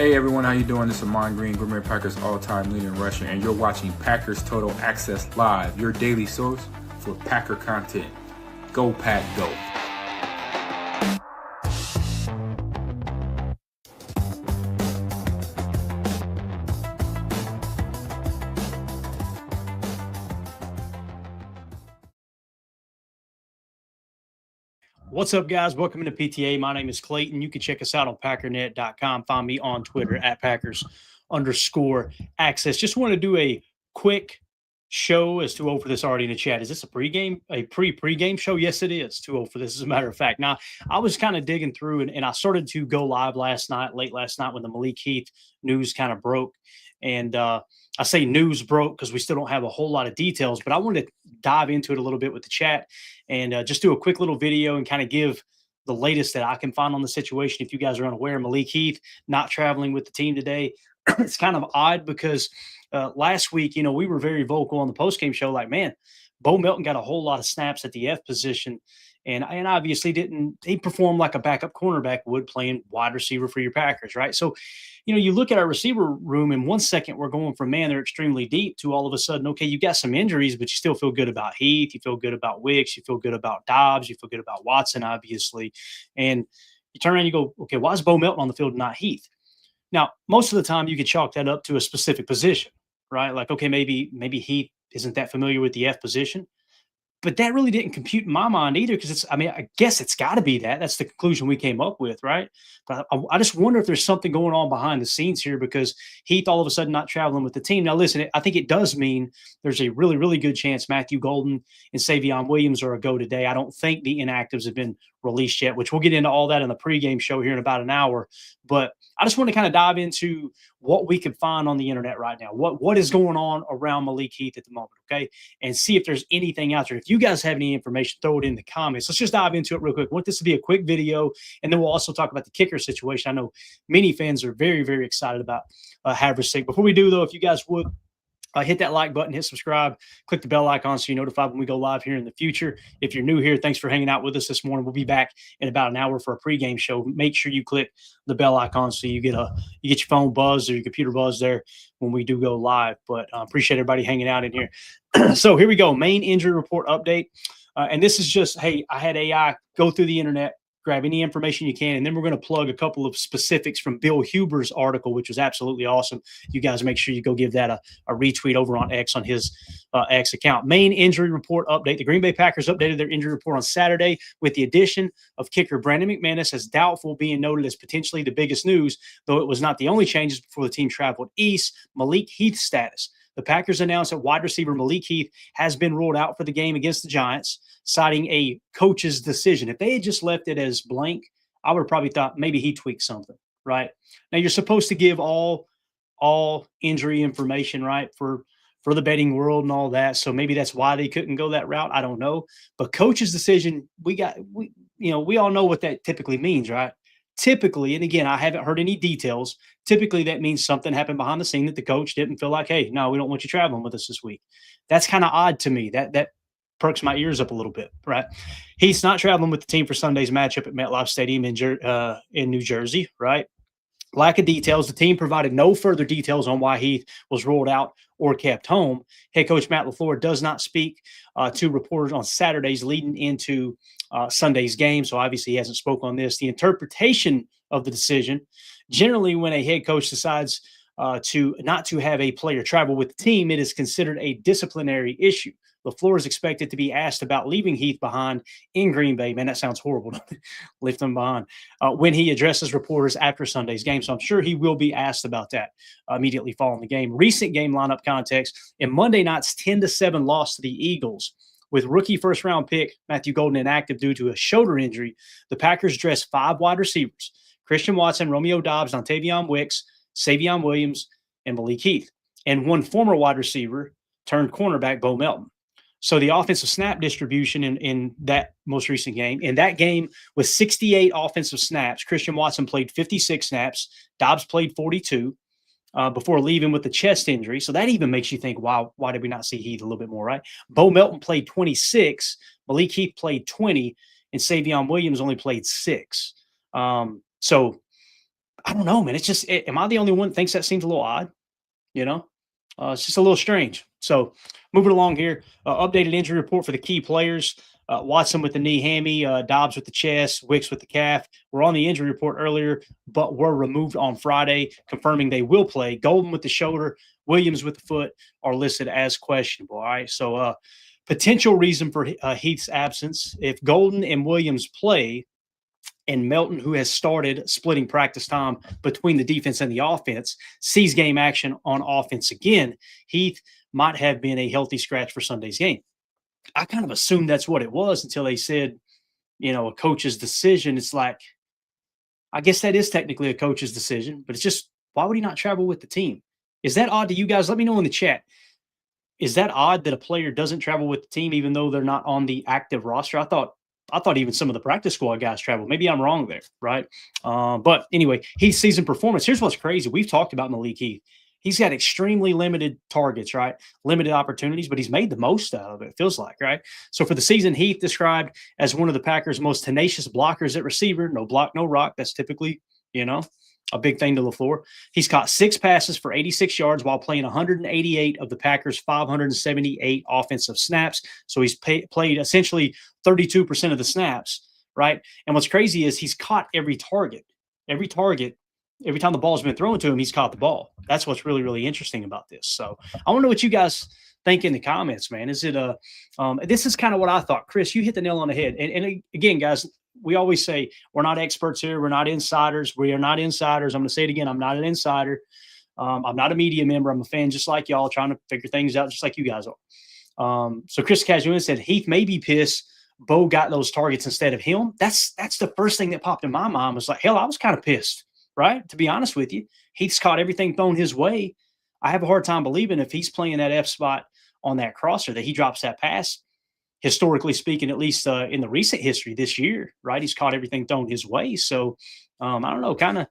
Hey everyone, how you doing? This is Amon Green, Green Bay Packers all-time leader in rushing, and you're watching Packers Total Access Live, your daily source for Packer content. Go Pack, go! What's up, guys? Welcome to PTA. My name is Clayton. You can check us out on packernet.com. Find me on Twitter at Packers_access. Just want to do a quick show as 2-0 for this already in the chat. Is this a pre-pregame show? Yes, it is. 2-0 for this, as a matter of fact. Now, I was kind of digging through and I started to go live late last night when the Malik Heath news kind of broke. And I say news broke because we still don't have a whole lot of details, but I wanted to dive into it a little bit with the chat and just do a quick little video and kind of give the latest that I can find on the situation. If you guys are unaware, Malik Heath not traveling with the team today. It's kind of odd because last week, we were very vocal on the postgame show, like, man, Bo Melton got a whole lot of snaps at the F position. And obviously he performed like a backup cornerback would playing wide receiver for your Packers, right? So, you look at our receiver room in 1 second, we're going from, man, they're extremely deep to all of a sudden, okay, you got some injuries, but you still feel good about Heath. You feel good about Wicks. You feel good about Dobbs. You feel good about Watson, obviously. And you turn around and you go, okay, why is Bo Melton on the field and not Heath? Now, most of the time you could chalk that up to a specific position, right? Like, okay, maybe Heath isn't that familiar with the F position. But that really didn't compute in my mind either, because I guess it's got to be that. That's the conclusion we came up with, right? But I just wonder if there's something going on behind the scenes here, because Heath all of a sudden not traveling with the team. Now, listen, I think it does mean there's a really, really good chance Matthew Golden and Savion Williams are a go today. I don't think the inactives have been released yet, which we'll get into all that in the pregame show here in about an hour. But I just want to kind of dive into what we can find on the internet right now, what is going on around Malik Heath at the moment, okay? And see if there's anything out there. If you guys have any information, throw it in the comments. Let's just dive into it real quick. I want this to be a quick video, and then we'll also talk about the kicker situation. I know many fans are very, very excited about Haversick. Before we do, though, if you guys would, hit that like button, hit subscribe, click the bell icon so you're notified when we go live here in the future. If you're new here, thanks for hanging out with us this morning. We'll be back in about an hour for a pregame show. Make sure you click the bell icon so you get your phone buzzed or your computer buzzed there when we do go live. But appreciate everybody hanging out in here. So here we go. Main injury report update. And this is just, hey, I had AI go through the internet, grab any information you can, and then we're going to plug a couple of specifics from Bill Huber's article, which was absolutely awesome. You guys make sure you go give that a retweet over on X, on his X account. Main injury report update. The Green Bay Packers updated their injury report on Saturday with the addition of kicker Brandon McManus as doubtful, being noted as potentially the biggest news, though it was not the only changes before the team traveled east. Malik Heath's status. The Packers announced that wide receiver Malik Heath has been ruled out for the game against the Giants, citing a coach's decision. If they had just left it as blank, I would have probably thought maybe he tweaked something, right? Now, you're supposed to give all injury information, right, for the betting world and all that. So maybe that's why they couldn't go that route. I don't know. But coach's decision, we all know what that typically means, right? Typically, and again, I haven't heard any details. Typically, that means something happened behind the scene that the coach didn't feel like, hey, no, we don't want you traveling with us this week. That's kind of odd to me. That perks my ears up a little bit, right? He's not traveling with the team for Sunday's matchup at MetLife Stadium in New Jersey, right? Lack of details. The team provided no further details on why Heath was ruled out or kept home. Head coach Matt LaFleur does not speak to reporters on Saturdays leading into Sunday's game, so obviously he hasn't spoke on this. The interpretation of the decision, generally when a head coach decides to not to have a player travel with the team, it is considered a disciplinary issue. LaFleur is expected to be asked about leaving Heath behind in Green Bay. Man, that sounds horrible. Leave them behind. When he addresses reporters after Sunday's game. So I'm sure he will be asked about that immediately following the game. Recent game lineup context. In Monday night's 10-7 loss to the Eagles, with rookie first-round pick Matthew Golden inactive due to a shoulder injury, the Packers dressed 5 wide receivers: Christian Watson, Romeo Dobbs, Dontavion Wicks, Savion Williams, and Malik Heath, and 1 former wide receiver turned cornerback, Bo Melton. So the offensive snap distribution in that most recent game, in that game with 68 offensive snaps, Christian Watson played 56 snaps, Dobbs played 42 before leaving with the chest injury. So that even makes you think, wow, why did we not see Heath a little bit more, right? Bo Melton played 26, Malik Heath played 20, and Savion Williams only played 6. So I don't know, man. It's just, am I the only one that thinks that seems a little odd? You know, it's just a little strange. So moving along here, updated injury report for the key players. Watson with the knee hammy, Dobbs with the chest, Wicks with the calf. We're on the injury report earlier, but were removed on Friday, confirming they will play. Golden with the shoulder, Williams with the foot are listed as questionable. All right. So potential reason for Heath's absence. If Golden and Williams play, and Melton, who has started splitting practice time between the defense and the offense, sees game action on offense again, Heath might have been a healthy scratch for Sunday's game. I kind of assumed that's what it was until they said, a coach's decision. It's like, I guess that is technically a coach's decision, but it's just, why would he not travel with the team? Is that odd to you guys? Let me know in the chat. Is that odd that a player doesn't travel with the team even though they're not on the active roster? I thought even some of the practice squad guys travel. Maybe I'm wrong there, right? But anyway, Heath's season performance. Here's what's crazy. We've talked about Malik Heath. He's got extremely limited targets, right? Limited opportunities, but he's made the most out of it, it feels like, right? So for the season, Heath described as one of the Packers' most tenacious blockers at receiver. No block, no rock. That's typically, a big thing to LaFleur. He's caught 6 passes for 86 yards while playing 188 of the Packers' 578 offensive snaps. So he's played essentially 32% of the snaps, right? And what's crazy is he's caught every target. Every time the ball's been thrown to him, he's caught the ball. That's what's really, really interesting about this. So I want to know what you guys think in the comments, man. Is it this is kind of what I thought. Chris, you hit the nail on the head. And again, guys, we always say we're not experts here. We're not insiders. We are not insiders. I'm going to say it again. I'm not an insider. I'm not a media member. I'm a fan just like y'all, trying to figure things out just like you guys are. So Chris Casuan said Heath may be pissed Bo got those targets instead of him. That's the first thing that popped in my mind. Was like, hell, I was kind of pissed, right? To be honest with you. Heath's caught everything thrown his way. I have a hard time believing if he's playing that F spot on that crosser that he drops that pass. Historically speaking, at least in the recent history this year, right? He's caught everything thrown his way. So I don't know, kind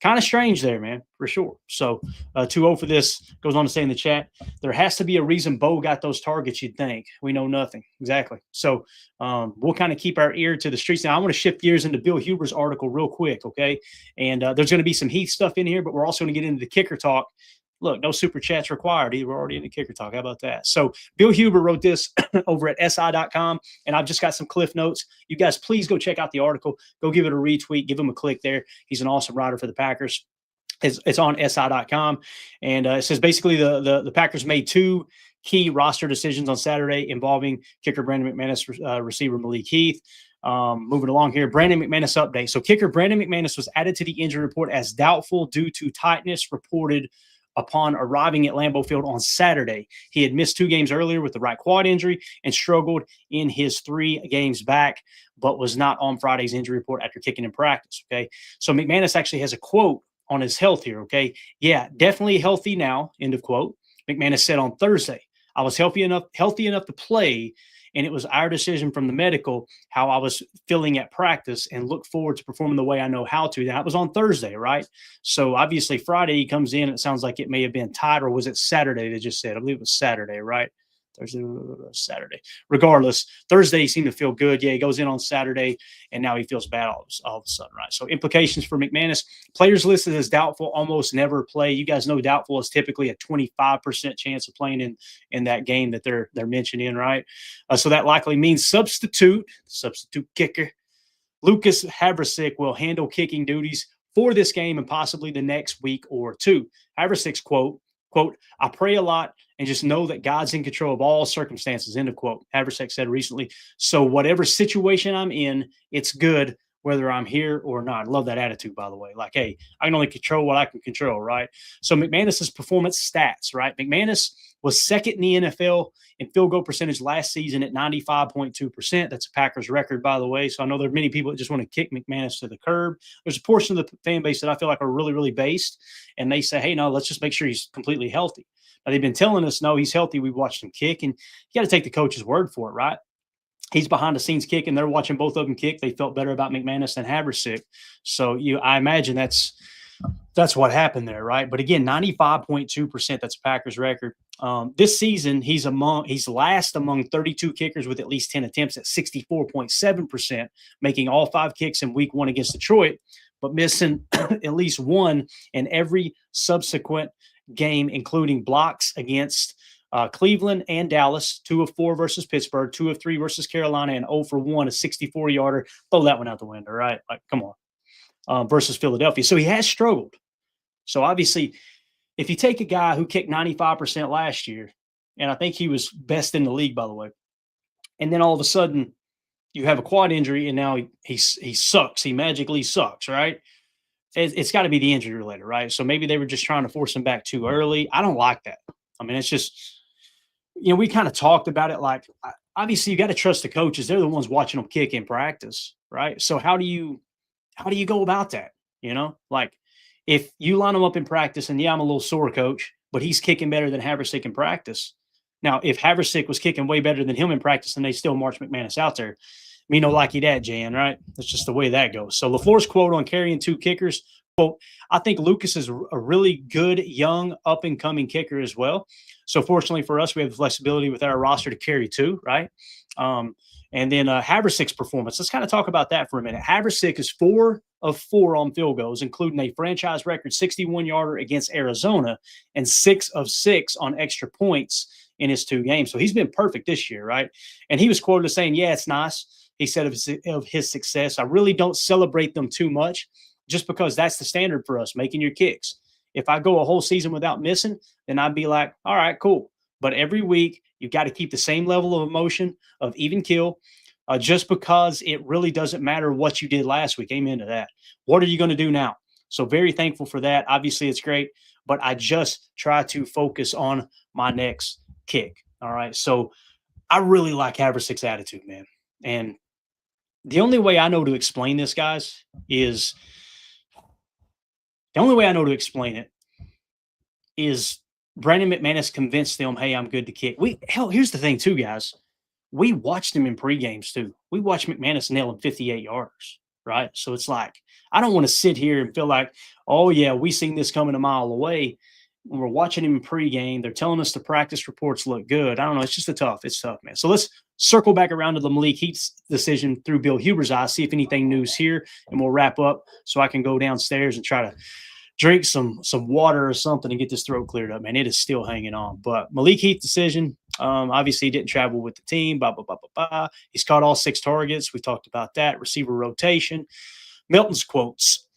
of strange there, man, for sure. So 2-0 for this. Goes on to say in the chat, there has to be a reason Bo got those targets, you'd think. We know nothing. Exactly. So we'll kind of keep our ear to the streets. Now, I want to shift gears into Bill Huber's article real quick, okay? And there's going to be some Heath stuff in here, but we're also going to get into the kicker talk. Look, no super chats required. We're already in the kicker talk. How about that? So Bill Huber wrote this over at si.com, and I've just got some cliff notes. You guys, please go check out the article. Go give it a retweet. Give him a click there. He's an awesome writer for the Packers. It's on si.com, and it says basically the Packers made 2 key roster decisions on Saturday involving kicker Brandon McManus, receiver Malik Heath. Moving along here, Brandon McManus update. So kicker Brandon McManus was added to the injury report as doubtful due to tightness reported upon arriving at Lambeau Field on Saturday. He had missed 2 games earlier with the right quad injury and struggled in his 3 games back, but was not on Friday's injury report after kicking in practice. Okay. So McManus actually has a quote on his health here. Okay. Yeah, definitely healthy now. End of quote. McManus said on Thursday, I was healthy enough to play, and it was our decision from the medical how I was feeling at practice and look forward to performing the way I know how to. That was on Thursday, right? So obviously Friday he comes in. It sounds like it may have been tied, or was it Saturday? They just said, I believe it was Saturday, right? Thursday, Saturday. Regardless, Thursday he seemed to feel good. Yeah, he goes in on Saturday, and now he feels bad all of a sudden, right? So implications for McManus. Players listed as doubtful almost never play. You guys know doubtful is typically a 25% chance of playing in that game that they're mentioned in, right? So that likely means substitute kicker Lucas Havrasik will handle kicking duties for this game and possibly the next week or 2. Havrasik's quote, I pray a lot and just know that God's in control of all circumstances, end of quote. Havrasik said recently. So whatever situation I'm in, it's good whether I'm here or not. I love that attitude, by the way. Like, hey, I can only control what I can control, right? So McManus's performance stats, right? McManus was second in the NFL in field goal percentage last season at 95.2%. That's a Packers record, by the way. So I know there are many people that just want to kick McManus to the curb. There's a portion of the fan base that I feel like are really, really based, and they say, hey, no, let's just make sure he's completely healthy. Now, they've been telling us, no, he's healthy. We've watched him kick, and you got to take the coach's word for it, right? He's behind the scenes kicking. They're watching both of them kick. They felt better about McManus than Havrasik. So I imagine that's what happened there, right? But again, 95.2%, that's a Packers record. This season, he's last among 32 kickers with at least 10 attempts at 64.7%, making all 5 kicks in week 1 against Detroit. but missing at least one in every subsequent game, including blocks against Cleveland and Dallas, 2 of 4 versus Pittsburgh, 2 of 3 versus Carolina, and 0 for 1, a 64-yarder. Throw that one out the window, right? Like, come on. Versus Philadelphia. So he has struggled. So obviously, if you take a guy who kicked 95% last year, and I think he was best in the league, by the way, and then all of a sudden you have a quad injury and now he sucks. He magically sucks, right? It's got to be the injury related, right? So maybe they were just trying to force him back too early. I don't like that. I mean, it's just, we kind of talked about it. Like, obviously, you got to trust the coaches. They're the ones watching them kick in practice, right? So how do you go about that? Like, if you line them up in practice, and I'm a little sore, coach, but he's kicking better than Haversick in practice. Now, if Haversick was kicking way better than him in practice, and they still march McManus out there, me no likey that, Jan, right? That's just the way that goes. So LaFleur's quote on carrying 2 kickers, quote, I think Lucas is a really good, young, up-and-coming kicker as well. So fortunately for us, we have the flexibility with our roster to carry 2, right? And then Haversick's performance. Let's kind of talk about that for a minute. Haversick is 4 of 4 on field goals, including a franchise record 61-yarder against Arizona and 6 of 6 on extra points in his 2 games. So he's been perfect this year, right? And he was quoted as saying, yeah, it's nice. He said of his success, I really don't celebrate them too much just because that's the standard for us, making your kicks. If I go a whole season without missing, then I'd be like, all right, cool. But every week, you've got to keep the same level of emotion of even kill, just because it really doesn't matter what you did last week. Amen to that. What are you going to do now? So very thankful for that. Obviously, it's great, but I just try to focus on my next kick. All right. So I really like Haversick's attitude, man. And the only way I know to explain this, guys, is Brandon McManus convinced them, hey, I'm good to kick. Here's the thing, too, guys. We watched him in pre-games, too. We watched McManus nail him 58 yards, right? So it's like, I don't want to sit here and feel like, oh, yeah, we seen this coming a mile away. When we're watching him in pregame, they're telling us the practice reports look good. I don't know. It's just it's tough, man. So let's circle back around to the Malik Heath's decision through Bill Huber's eyes, see if anything new's here, and we'll wrap up so I can go downstairs and try to drink some water or something and get this throat cleared up, man. It is still hanging on. But Malik Heath's decision, obviously he didn't travel with the team, He's caught all 6 targets. We talked about that. Receiver rotation. Milton's quotes.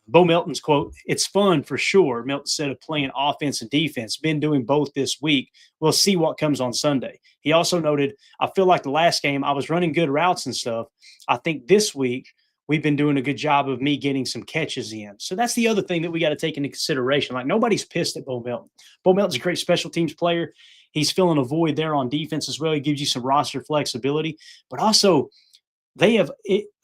Bo Melton's quote, it's fun for sure. Melton said of playing offense and defense, been doing both this week. We'll see what comes on Sunday. He also noted, I feel like the last game I was running good routes and stuff. I think this week we've been doing a good job of me getting some catches in. So that's the other thing that we got to take into consideration. Like, nobody's pissed at Bo Melton. Bo Melton's a great special teams player. He's filling a void there on defense as well. He gives you some roster flexibility. But also, I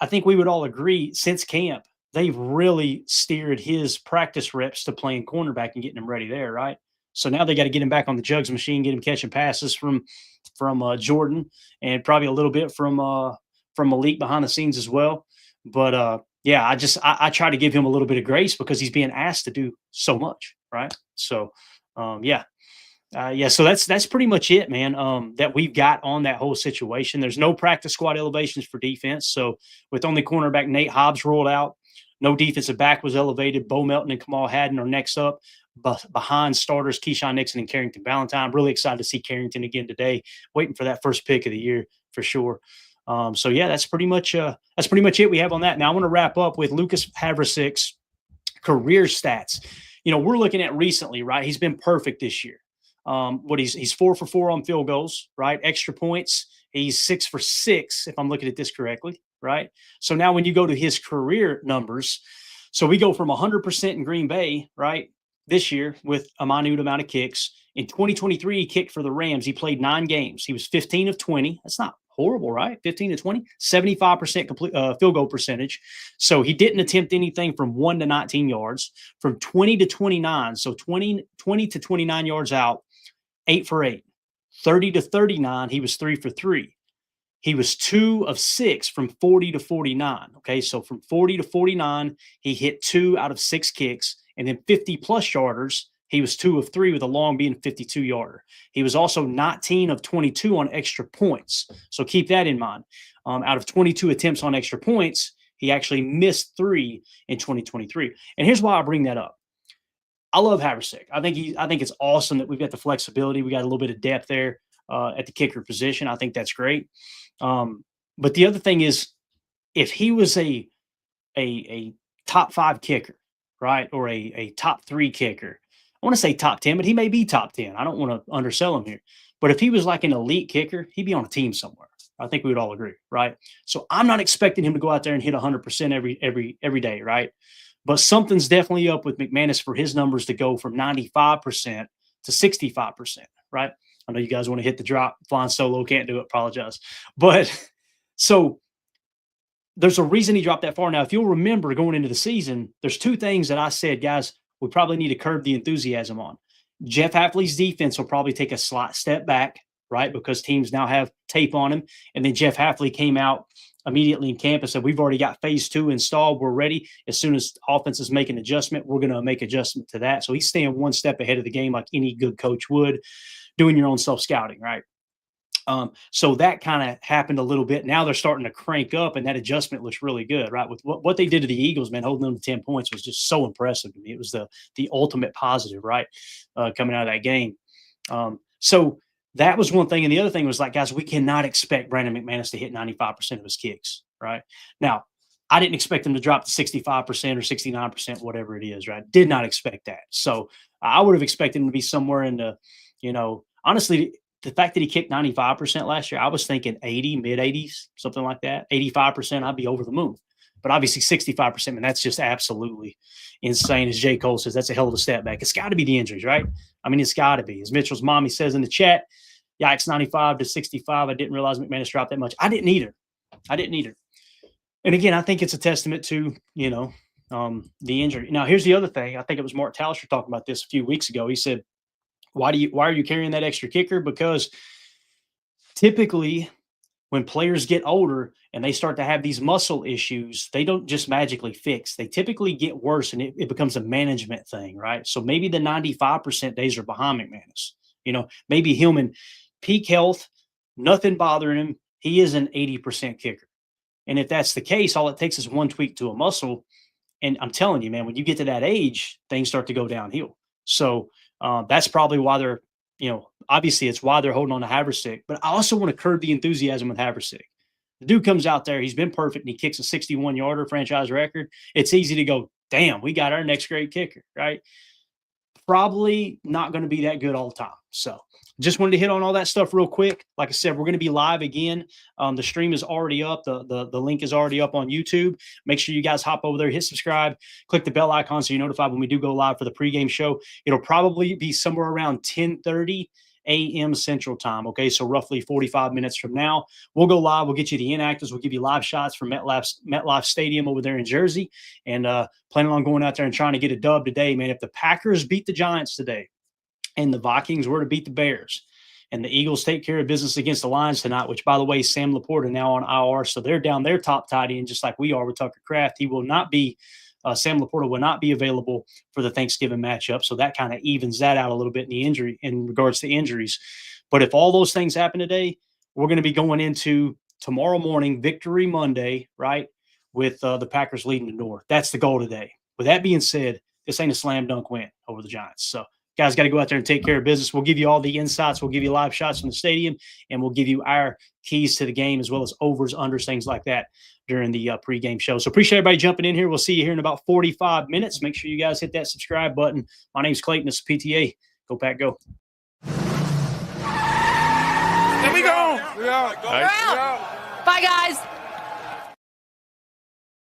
think we would all agree, since camp, they've really steered his practice reps to playing cornerback and getting him ready there, right? So now they got to get him back on the jugs machine, get him catching passes from Jordan, and probably a little bit from Malik behind the scenes as well. But yeah, I try to give him a little bit of grace because he's being asked to do so much, right? So yeah. So that's pretty much it, man, that we've got on that whole situation. There's no practice squad elevations for defense. So with only cornerback Nate Hobbs rolled out, no defensive back was elevated. Bo Melton and Kamal Haddon are next up behind starters Keyshawn Nixon and Carrington Valentine. I'm really excited to see Carrington again today, waiting for that first pick of the year for sure. So yeah, that's pretty much it we have on that. Now I want to wrap up with Lucas Haverick's career stats. We're looking at recently, right? He's been perfect this year. He's 4 for 4 on field goals, right? Extra points. He's 6 for 6, if I'm looking at this correctly, right? So now when you go to his career numbers, so we go from 100% in Green Bay, right, this year with a minute amount of kicks. In 2023, he kicked for the Rams. He played 9 games. He was 15 of 20. That's not horrible, right? 15 to 20, 75% complete field goal percentage. So he didn't attempt anything from 1 to 19 yards. From 20 to 29, so 20 to 29 yards out, 8 for 8. 30 to 39, he was 3 for 3. He was 2 of 6 from 40 to 49. Okay, so from 40 to 49, he hit 2 out of 6 kicks. And then 50-plus yarders, he was 2 of 3 with a long being 52-yarder. He was also 19 of 22 on extra points. So keep that in mind. Out of 22 attempts on extra points, He actually missed 3 in 2023. And here's why I bring that up. I love Haversick. I think it's awesome that we've got the flexibility. We got a little bit of depth there at the kicker position. I think that's great. But the other thing is, if he was a top 5 kicker, right, or a top 3 kicker, I want to say top 10, but he may be top 10. I don't want to undersell him here. But if he was like an elite kicker, he'd be on a team somewhere. I think we would all agree, right? So I'm not expecting him to go out there and hit 100% every day, right? But something's definitely up with McManus for his numbers to go from 95% to 65%, right? I know you guys want to hit the drop. Flying solo, can't do it. Apologize. But so there's a reason he dropped that far. Now, if you'll remember going into the season, there's 2 things that I said, guys, we probably need to curb the enthusiasm on. Jeff Hafley's defense will probably take a slight step back, right? Because teams now have tape on him. And then Jeff Hafley came out immediately in camp and said, we've already got phase 2 installed. We're ready. As soon as offenses make an adjustment, we're going to make adjustment to that. So he's staying one step ahead of the game like any good coach would, doing your own self-scouting, right? So that kind of happened a little bit. Now they're starting to crank up, and that adjustment looks really good, right? With what they did to the Eagles, man, holding them to 10 points was just so impressive to me. It was the ultimate positive, right, coming out of that game. So that was one thing. And the other thing was, like, guys, we cannot expect Brandon McManus to hit 95% of his kicks, right? Now, I didn't expect him to drop to 65% or 69%, whatever it is, right? Did not expect that. So I would have expected him to be somewhere in the, honestly, the fact that he kicked 95% last year, I was thinking 80, mid-80s, something like that. 85%, I'd be over the moon. But obviously 65%, and that's just absolutely insane. As J. Cole says, that's a hell of a step back. It's got to be the injuries, right? I mean, it's got to be. As Mitchell's mommy says in the chat, yikes, 95 to 65. I didn't realize McManus dropped that much. I didn't either. And again, I think it's a testament to, the injury. Now, here's the other thing. I think it was Mark Tauscher talking about this a few weeks ago. He said, why are you carrying that extra kicker? Because typically when players get older and they start to have these muscle issues, they don't just magically fix. They typically get worse, and it becomes a management thing, right? So maybe the 95% days are behind McManus. Maybe him in peak health, nothing bothering him. He is an 80% kicker. And if that's the case, all it takes is one tweak to a muscle. And I'm telling you, man, when you get to that age, things start to go downhill. So that's probably why they're, obviously it's why they're holding on to Haversick. But I also want to curb the enthusiasm with Haversick. The dude comes out there, he's been perfect, and he kicks a 61-yarder franchise record. It's easy to go, damn, we got our next great kicker, right? Probably not going to be that good all the time. So just wanted to hit on all that stuff real quick. Like I said, we're going to be live again. The stream is already up. The link is already up on YouTube. Make sure you guys hop over there, hit subscribe, click the bell icon so you're notified when we do go live for the pregame show. It'll probably be somewhere around 10:30 a.m. Central Time. Okay, so roughly 45 minutes from now, we'll go live. We'll get you the inactives. We'll give you live shots from MetLife Stadium over there in Jersey, and planning on going out there and trying to get a dub today, man. If the Packers beat the Giants today, and the Vikings were to beat the Bears, and the Eagles take care of business against the Lions tonight, which, by the way, Sam Laporta now on IR, so they're down their top tight end just like we are with Tucker Kraft. He will not be. Sam Laporta will not be available for the Thanksgiving matchup, so that kind of evens that out a little bit in regards to injuries. But if all those things happen today, we're going to be going into tomorrow morning, Victory Monday, right, with the Packers leading the North. That's the goal today. With that being said, this ain't a slam dunk win over the Giants. So guys got to go out there and take care of business. We'll give you all the insights. We'll give you live shots from the stadium, and we'll give you our keys to the game as well as overs, unders, things like that during the pregame show. So appreciate everybody jumping in here. We'll see you here in about 45 minutes. Make sure you guys hit that subscribe button. My name's Clayton. It's PTA. Go Pack, go. Here we go. We're out. Bye, guys.